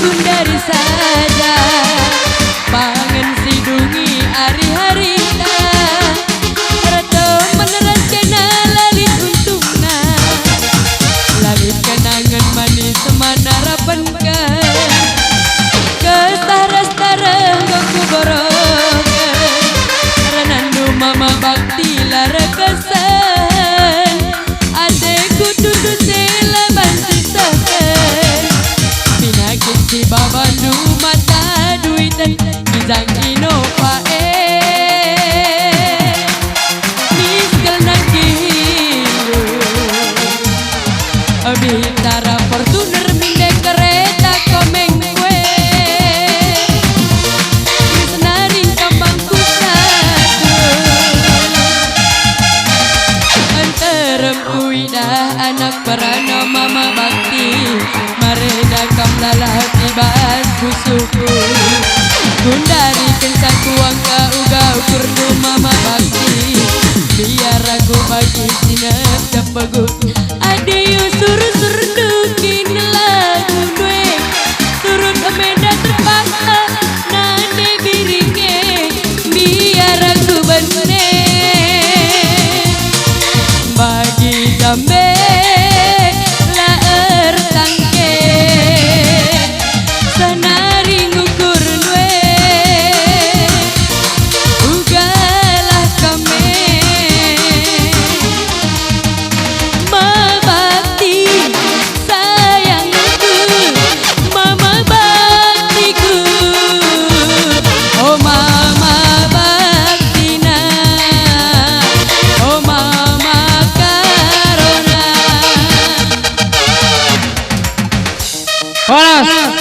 Gundari saja pangen sidungi hari-hari Reto meneran kena lalit untungna Langit kenangan manis semana rapenkan Kestarah-starah goku borokan Renandu mama bakti lara kesan Adekku tutu sela bantu sakan Pinakit si babandu mata duitan Gizang Innova Miskel nangkilu Bintara Fortuner mindek kereta komeng kue Senaring kambangku satu Anterem uidah anak perana mama bakti Mareda kam lalah tibas kusuku Gundari kencang kuang ka uga ukurnu mama bakti Biar aku bagi sinep cepegut Adiyo suruh-suruh dukin lagu gue Turun ke medan terpaksa nane biringnya Biar aku bener Bagi dambe laer tangke Senari ngukur gue Ugalah kame Mabakti sayangku Mama baktiku Oh mama baktina Oh mama karona Panas.